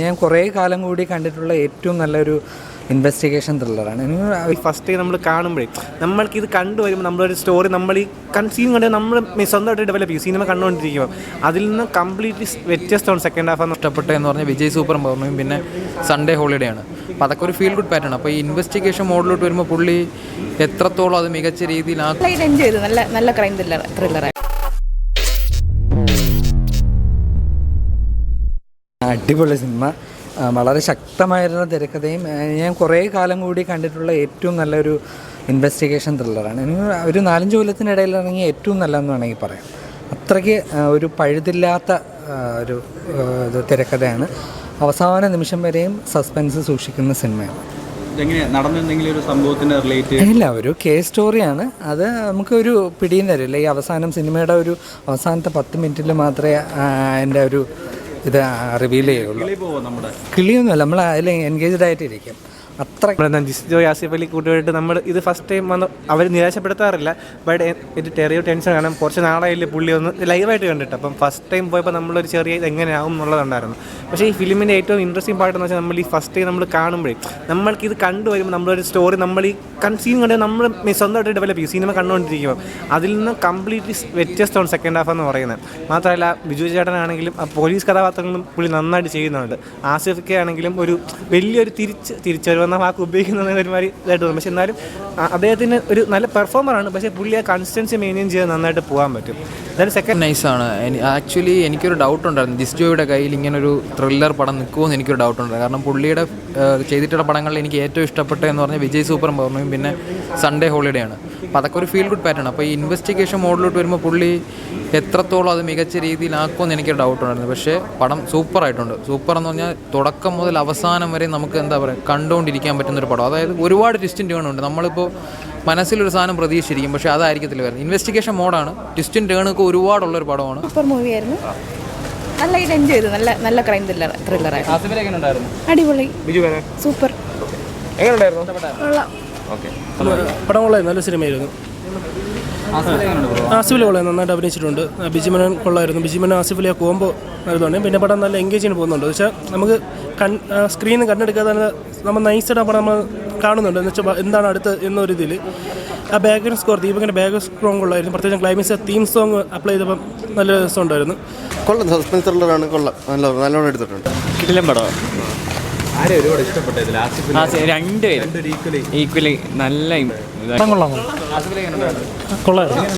ഞാൻ കുറേ കാലം കൂടി കണ്ടിട്ടുള്ള ഏറ്റവും നല്ലൊരു ഇൻവെസ്റ്റിഗേഷൻ ത്രില്ലറാണ്. ഫസ്റ്റ് ടൈം നമ്മൾ കാണുമ്പോഴേ നമ്മൾക്കിത് കണ്ടുവരുമ്പോൾ നമ്മളൊരു സ്റ്റോറി നമ്മൾ ഈ സീൻ കണ്ട് നമ്മൾ സ്വന്തമായിട്ട് ഡെവലപ്പ് ചെയ്യും. സിനിമ കണ്ടുകൊണ്ടിരിക്കുമ്പോൾ അതിൽ നിന്ന് കംപ്ലീറ്റ്ലി വ്യത്യസ്തമാണ് സെക്കൻഡ് ഹാഫ് എന്ന് ഇഷ്ടപ്പെട്ടതെന്ന് പറഞ്ഞാൽ വിജയ് സൂപ്പർ പൗർണമിയും പിന്നെ സൺഡേ ഹോളിഡേ ആണ്. അപ്പോൾ അതൊക്കെ ഒരു ഫീൽ ഗുഡ് പാറ്റേൺ. അപ്പോൾ ഈ ഇൻവെസ്റ്റിഗേഷൻ മോഡിലോട്ട് വരുമ്പോൾ പുള്ളി എത്രത്തോളം അത് മികച്ച രീതിയിൽ എൻജോയ് ചെയ്തു. നല്ല ക്രൈം ത്രില്ലറാണ്. അടിപൊളി സിനിമ, വളരെ ശക്തമായിരുന്ന തിരക്കഥയും ഞാൻ കുറേ കാലം കൂടി കണ്ടിട്ടുള്ള ഏറ്റവും നല്ലൊരു ഇൻവെസ്റ്റിഗേഷൻ ത്രില്ലറാണ്. ഒരു 4-5 കൊല്ലത്തിനിടയിൽ ഇറങ്ങിയ ഏറ്റവും നല്ലതെന്ന് വേണമെങ്കിൽ പറയാം. അത്രയ്ക്ക് ഒരു പഴുതില്ലാത്ത ഒരു തിരക്കഥയാണ്. അവസാന നിമിഷം വരെയും സസ്പെൻസ് സൂക്ഷിക്കുന്ന സിനിമയാണ്. ഇല്ല, ഒരു കേസ് സ്റ്റോറിയാണ്. അത് നമുക്കൊരു പിടിയും തരില്ല. ഈ അവസാനം സിനിമയുടെ ഒരു അവസാനത്തെ 10 മിനിറ്റിൽ മാത്രമേ അതിൻ്റെ ഒരു ഇത് റിവീൽ ചെയ്യുള്ളൂ. കിളിയൊന്നുമല്ല, നമ്മൾ അതിൽ എൻഗേജ്ഡ് ആയിട്ടിരിക്കും. അത്ര ജിസ്ജോയ് ആസിഫ് അലി കൂട്ടുമായിട്ട് നമ്മൾ ഇത് ഫസ്റ്റ് ടൈം വന്ന് അവർ നിരാശപ്പെടുത്താറില്ല. ബട്ട് ഇത് ചെറിയ ടെൻഷൻ കാണാൻ കുറച്ച് നാളായില്ലേ പുള്ളി ഒന്ന് ലൈവായിട്ട് കണ്ടിട്ട്. അപ്പം ഫസ്റ്റ് ടൈം പോയപ്പോൾ നമ്മളൊരു ചെറിയ ഇത് എങ്ങനെയാവും എന്നുള്ളതുണ്ടായിരുന്നു. പക്ഷേ ഈ ഫിലിമിൻ്റെ ഏറ്റവും ഇൻട്രസ്റ്റിംഗ് പാർട്ടെന്ന് വെച്ചാൽ നമ്മൾ ഈ ഫസ്റ്റ് ടൈം നമ്മൾ കാണുമ്പോഴേ നമ്മൾക്കിത് കണ്ടുവരുമ്പോൾ നമ്മളൊരു സ്റ്റോറി നമ്മൾ ഈ സീൻ കണ്ട് നമ്മൾ സ്വന്തമായിട്ട് ഡെവലപ്പ് ചെയ്യും. സിനിമ കണ്ടുകൊണ്ടിരിക്കുമ്പോൾ അതിൽ നിന്ന് കംപ്ലീറ്റ്ലി വ്യത്യസ്തമാണ് സെക്കൻഡ് ഹാഫ് എന്ന് പറയുന്നത്. മാത്രമല്ല ബിജു ചേട്ടനാണെങ്കിലും പോലീസ് കഥാപാത്രങ്ങളും പുള്ളി നന്നായിട്ട് ചെയ്യുന്നുണ്ട്. ആസിഫൊക്കെ ആണെങ്കിലും ഒരു വലിയൊരു തിരിച്ചറിവ് എന്ന വാക്ക് ഉപയോഗിക്കുന്നത് ഒരുമാതിരി ഇതായിട്ട് തോന്നും. പക്ഷെ എന്നാലും അദ്ദേഹത്തിന് ഒരു നല്ല പെർഫോമറാണ്. പക്ഷേ പുള്ളി ആ കൺസിസ്റ്റൻസി മെയിൻറ്റെയിൻ ചെയ്ത് നന്നായിട്ട് പോകാൻ പറ്റും. അതായത് സെക്കൻഡ് നൈസാണ്. ആക്ച്വലി എനിക്കൊരു ഡൗട്ട് ഉണ്ടായിരുന്നു, ജിസ്ജോയുടെ കയ്യിൽ ഇങ്ങനൊരു ത്രില്ലർ പടം നിൽക്കുമെന്ന് എനിക്കൊരു ഡൗട്ട് ഉണ്ടായിരുന്നു. കാരണം പുള്ളിയുടെ ചെയ്തിട്ടുള്ള പടങ്ങളിൽ എനിക്ക് ഏറ്റവും ഇഷ്ടപ്പെട്ടതെന്ന് പറഞ്ഞാൽ വിജയ് സൂപ്പർ പൗർണമിയും പിന്നെ സൺഡേ ഹോളിഡേ ആണ്. അപ്പോൾ അതൊക്കെ ഒരു ഫീൽ ഗുഡ് പാറ്റേൺ. അപ്പോൾ ഈ ഇൻവെസ്റ്റിഗേഷൻ മോഡിലോട്ട് വരുമ്പോൾ പുള്ളി എത്രത്തോളം അത് മികച്ച രീതിയിലാക്കുമെന്ന് എനിക്കൊരു ഡൗട്ട് ഉണ്ടായിരുന്നു. പക്ഷേ പടം സൂപ്പറായിട്ടുണ്ട്. സൂപ്പർ എന്ന് പറഞ്ഞാൽ തുടക്കം മുതൽ അവസാനം വരെ നമുക്ക് എന്താ പറയുക കണ്ടുകൊണ്ടിരിക്കാൻ പറ്റുന്നൊരു പടം. അതായത് ഒരുപാട് ട്വിസ്റ്റും ടേണുണ്ട്. നമ്മളിപ്പോൾ മനസ്സിലൊരു സാധനം പ്രതീക്ഷിച്ചിരിക്കും, പക്ഷേ അതായിരിക്കത്തില്ല വരുന്നത്. ഇൻവെസ്റ്റിഗേഷൻ മോഡാണ്, ട്വിസ്റ്റും ടേണൊക്കെ ഒരുപാടുള്ളൊരു പടമാണ്. സൂപ്പർ മൂവിയായിരുന്നു. നല്ല എൻജോയ് ചെയ്തു. നല്ല ക്രൈം ത്രില്ലറായിരുന്നു. അടിപൊളി, സൂപ്പർ. പടം കൊള്ളായിരുന്നു, നല്ല സിനിമയായിരുന്നു. ആസിഫ് അലി കൊള്ളാം, നന്നായിട്ട് അഭിനയിച്ചിട്ടുണ്ട്. ബിജിമനൻ കൊള്ളായിരുന്നു. ബിജിമനൻ ആസിഫ് അലി ആ കോംബോ ആയതുകൊണ്ട് പിന്നെ പടം നല്ല എൻഗേജിന് പോകുന്നുണ്ട്. പക്ഷേ നമുക്ക് സ്ക്രീനിൽ കണ്ടെടുക്കാതെ നമ്മൾ നൈസായിട്ട് ആ പടം നമ്മൾ കാണുന്നുണ്ട്. എന്ന് വെച്ചാൽ എന്താണ് അടുത്ത് എന്നൊരിതിൽ ആ ബാക്ക്ഗ്രൗണ്ട് സ്കോർ ദീപകിൻ്റെ ബാക്ക്ഗ്രൗണ്ട് സ്കോർ കൊള്ളായിരുന്നു. പ്രത്യേകിച്ച് ക്ലൈമാക്സ് തീം സോങ് അപ്ലൈ ചെയ്തപ്പം നല്ല രസമുണ്ടായിരുന്നു. കൊള്ളാം, സസ്പെൻസ് ത്രില്ലറാണ്. കൊള്ളാം, നല്ലോണം എടുത്തിട്ടുണ്ട്. കിടിലൻ പടം. രണ്ടുപേരും ഈക്വലി നല്ല കൊള്ളാം.